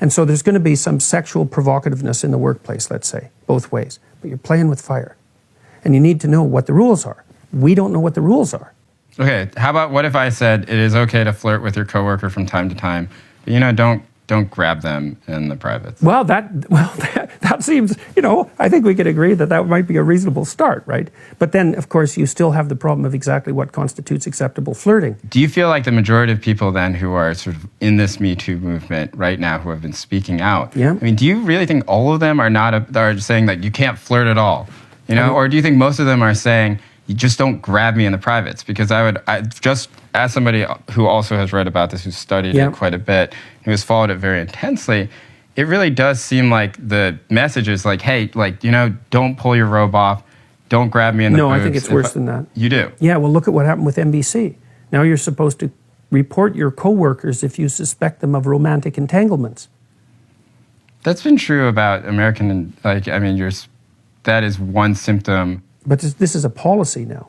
And so there's going to be some sexual provocativeness in the workplace, let's say, both ways. But you're playing with fire. And you need to know what the rules are. We don't know what the rules are. Okay, how about what if I said it is okay to flirt with your coworker from time to time, but don't grab them in the privates? Well, that seems, I think we could agree that might be a reasonable start, right? But then, of course, you still have the problem of exactly what constitutes acceptable flirting. Do you feel like the majority of people then who are sort of in this Me Too movement right now who have been speaking out, yeah. I mean, do you really think all of them are saying that you can't flirt at all? Or do you think most of them are saying, you just don't grab me in the privates? Because I just, as somebody who also has read about this, who's studied it quite a bit, who has followed it very intensely, it really does seem like the message is like, hey, don't pull your robe off, don't grab me in the boobs. No, I think it's worse than that. You do? Yeah, well, look at what happened with NBC. Now you're supposed to report your coworkers if you suspect them of romantic entanglements. That's been true about American, that is one symptom. But this is a policy now.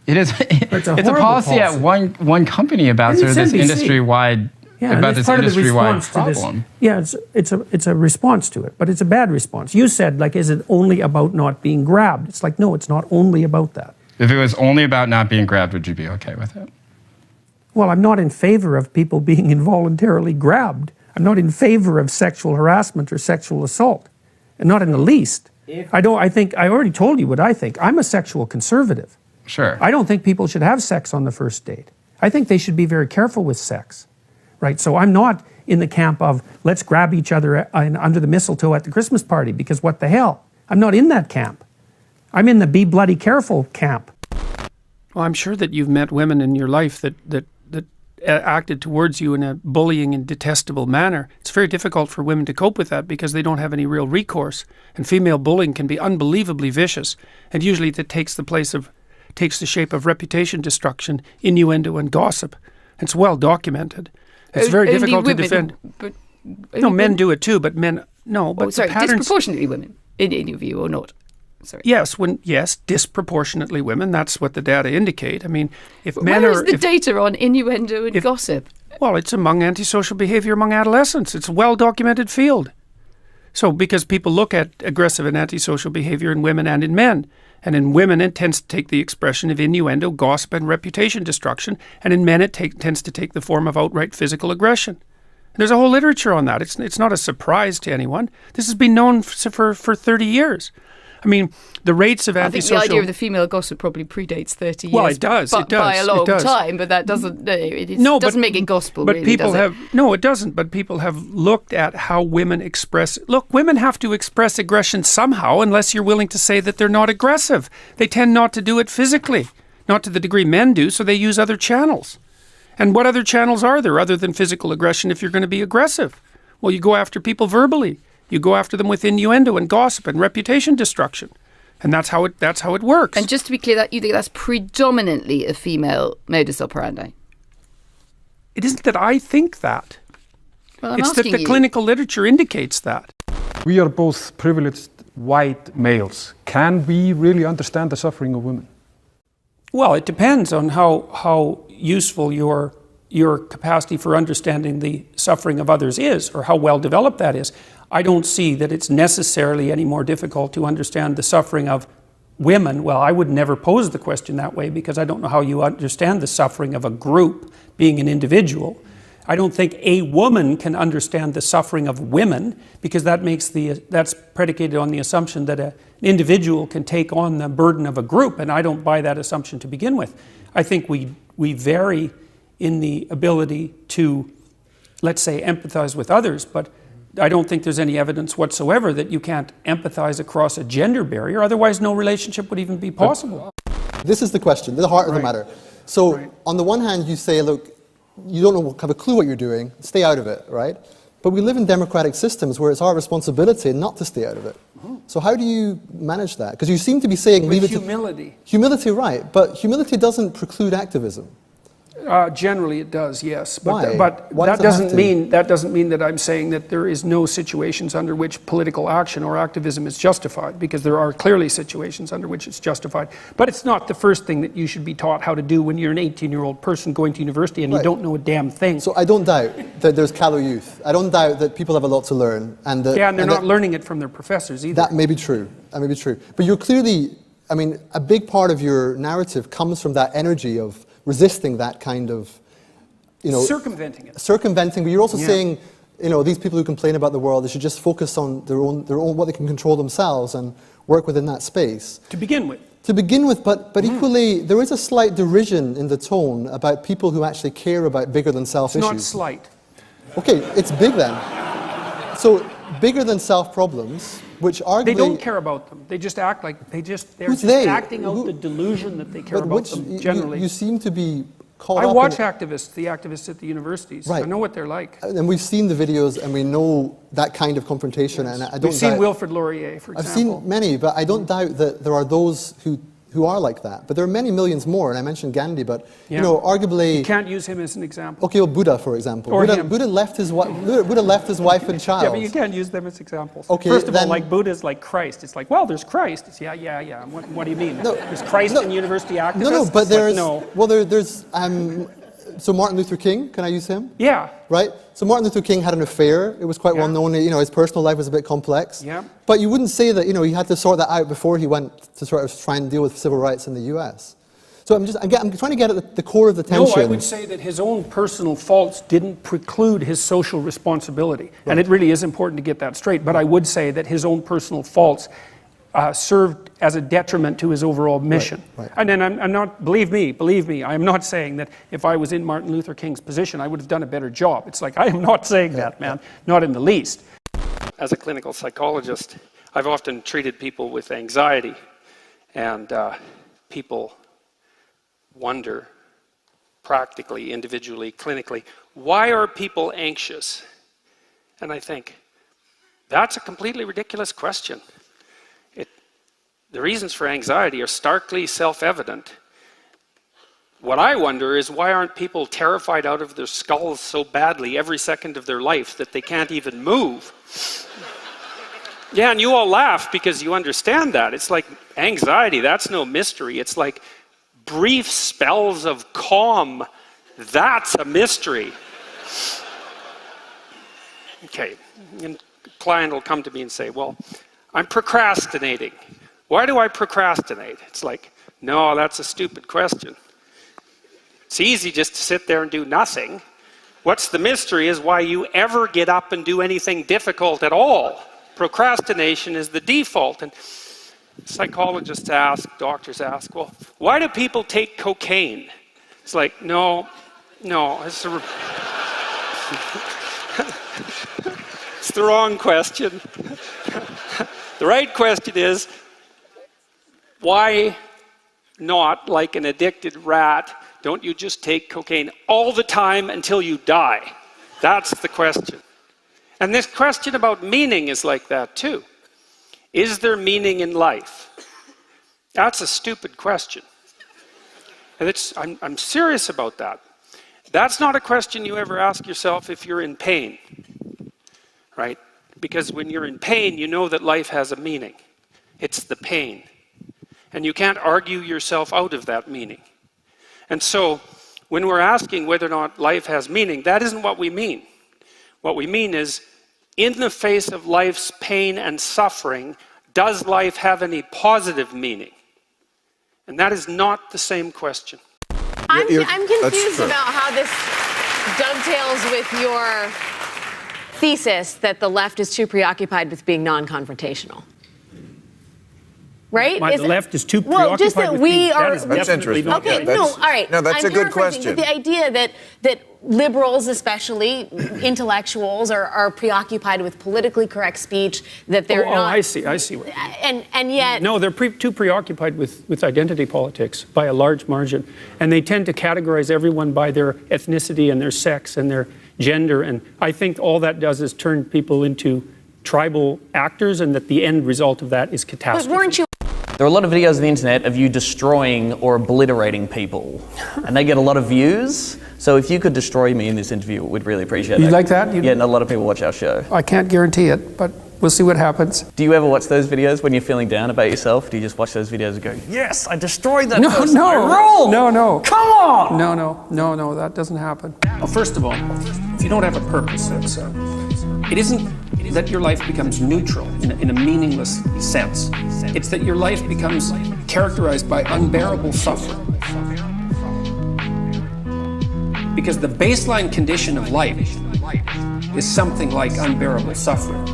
It is. It's a policy at one company about sort of this industry-wide problem. Yeah, it's a response to it, but it's a bad response. You said, is it only about not being grabbed? It's like, no, it's not only about that. If it was only about not being grabbed, would you be okay with it? Well, I'm not in favor of people being involuntarily grabbed. I'm not in favor of sexual harassment or sexual assault, and not in the least. I already told you what I think. I'm a sexual conservative. Sure. I don't think people should have sex on the first date. I think they should be very careful with sex, right? So I'm not in the camp of let's grab each other under the mistletoe at the Christmas party, because what the hell? I'm not in that camp. I'm in the be bloody careful camp. Well, I'm sure that you've met women in your life that acted towards you in a bullying and detestable manner. It's very difficult for women to cope with that because they don't have any real recourse. And female bullying can be unbelievably vicious. And usually that takes the shape of reputation destruction, innuendo, and gossip. It's well documented. It's very difficult to defend. Men do it too, but men, no. But the patterns, disproportionately women, in your view, or not? Sorry. Yes, disproportionately women. That's what the data indicate. I mean, if men Where is the data on innuendo and gossip? Well, it's among antisocial behavior among adolescents. It's a well-documented field. So, because people look at aggressive and antisocial behavior in women and in men. And in women, it tends to take the expression of innuendo, gossip, and reputation destruction. And in men, it tends to take the form of outright physical aggression. And there's a whole literature on that. It's not a surprise to anyone. This has been known for 30 years. I mean, the rates of antisocial... I think the idea of the female gossip probably predates 30 years. Well, it does. By a long time, but that doesn't make it gospel, but really, people does have, No, it doesn't. But people have looked at how women express... Look, women have to express aggression somehow unless you're willing to say that they're not aggressive. They tend not to do it physically, not to the degree men do, so they use other channels. And what other channels are there other than physical aggression if you're going to be aggressive? Well, you go after people verbally. You go after them with innuendo and gossip and reputation destruction. And that's how it works. And just to be clear, that you think that's predominantly a female modus operandi? It isn't that I think that. Well, it's that the clinical literature indicates that. We are both privileged white males. Can we really understand the suffering of women? Well, it depends on how useful your capacity for understanding the suffering of others is, or how well developed that is. I don't see that it's necessarily any more difficult to understand the suffering of women. Well, I would never pose the question that way because I don't know how you understand the suffering of a group being an individual. I don't think a woman can understand the suffering of women because that's predicated on the assumption that an individual can take on the burden of a group, and I don't buy that assumption to begin with. I think we vary in the ability to, let's say, empathize with others, but I don't think there's any evidence whatsoever that you can't empathize across a gender barrier. Otherwise, no relationship would even be possible. This is the question, the heart of the matter. So on the one hand, you say, look, you don't have a clue what you're doing, stay out of it, right? But we live in democratic systems where it's our responsibility not to stay out of it. So how do you manage that? Because you seem to be saying... With humility. Humility, right. But humility doesn't preclude activism. Generally, it does, yes. But, Why? But Why that does it have doesn't mean that I'm saying that there is no situations under which political action or activism is justified, because there are clearly situations under which it's justified. But it's not the first thing that you should be taught how to do when you're an 18-year-old person going to university and you don't know a damn thing. So I don't doubt that there's callow youth. I don't doubt that people have a lot to learn, and that, yeah, and they're not learning it from their professors either. That may be true. That may be true. But you're clearly, I mean, a big part of your narrative comes from that energy of resisting that kind of, circumventing it. Circumventing, but you're also saying, these people who complain about the world, they should just focus on their own, what they can control themselves and work within that space. To begin with. But equally, there is a slight derision in the tone about people who actually care about bigger than self issues. It's not slight. Okay, it's big then. So bigger than self problems, which arguably... They don't care about them. They just act like they're just acting out the delusion that they care about them generally. You seem to be caught up I watch in the activists at the universities. Right. I know what they're like. And we've seen the videos, and we know that kind of confrontation. And I don't We've seen doubt, Wilfrid Laurier, for example. I've seen many, but I don't doubt that there are those who are like that. But there are many millions more, and I mentioned Gandhi, but arguably... You can't use him as an example. Okay, well, Buddha, for example. Or Buddha left his wife and child. Yeah, but you can't use them as examples. Okay, First of all, like Buddha's like Christ. It's like, well, there's Christ. It's, yeah. What do you mean? There's Christ in university activists? No, but there's... no. Well, there's... so Martin Luther King, can I use him? Yeah. Right? So Martin Luther King had an affair. It was quite well known. His personal life was a bit complex. Yeah. But you wouldn't say that, he had to sort that out before he went to sort of try and deal with civil rights in the US. So I'm trying to get at the core of the tension. No, I would say that his own personal faults didn't preclude his social responsibility. Right. And it really is important to get that straight. But I would say that his own personal faults served as a detriment to his overall mission. Right. And then I'm not, believe me, I am not saying that if I was in Martin Luther King's position, I would have done a better job. It's like, I am not saying that, man, not in the least. As a clinical psychologist, I've often treated people with anxiety, and people wonder, practically, individually, clinically, why are people anxious? And I think, that's a completely ridiculous question. The reasons for anxiety are starkly self-evident. What I wonder is, why aren't people terrified out of their skulls so badly every second of their life that they can't even move? Yeah, and you all laugh because you understand that. It's like anxiety, that's no mystery. It's like brief spells of calm, that's a mystery. Okay, and a client will come to me and say, well, I'm procrastinating. Why do I procrastinate? It's like, no, that's a stupid question. It's easy just to sit there and do nothing. What's the mystery is why you ever get up and do anything difficult at all. Procrastination is the default. And psychologists ask, doctors ask, well, why do people take cocaine? It's like, no, it's it's the wrong question. The right question is, why not, like an addicted rat, don't you just take cocaine all the time until you die? That's the question. And this question about meaning is like that too. Is there meaning in life? That's a stupid question. And I'm serious about that. That's not a question you ever ask yourself if you're in pain, right? Because when you're in pain, you know that life has a meaning. It's the pain. And you can't argue yourself out of that meaning. And so, when we're asking whether or not life has meaning, that isn't what we mean. What we mean is, in the face of life's pain and suffering, does life have any positive meaning? And that is not the same question. I'm confused about how this dovetails with your thesis that the left is too preoccupied with being non-confrontational. Right? The left is too preoccupied well, just that with we are. That's interesting. Okay, all right. No, that's a good question. The idea that liberals, especially intellectuals, are preoccupied with politically correct speech, that they're not. I see. And yet. No, they're too preoccupied with identity politics by a large margin, and they tend to categorize everyone by their ethnicity and their sex and their gender, and I think all that does is turn people into tribal actors, and that the end result of that is catastrophe. But weren't you There are a lot of videos on the internet of you destroying or obliterating people, and they get a lot of views. So if you could destroy me in this interview, we'd really appreciate it. You'd like that? Yeah, and a lot of people watch our show. I can't guarantee it, but we'll see what happens. Do you ever watch those videos when you're feeling down about yourself? Do you just watch those videos and go, yes, I destroyed that person. No, I rule. no. Come on! No, that doesn't happen. Well, first of all, if you don't have a purpose, it isn't that your life becomes neutral in a meaningless sense. It's that your life becomes characterized by unbearable suffering. Because the baseline condition of life is something like unbearable suffering.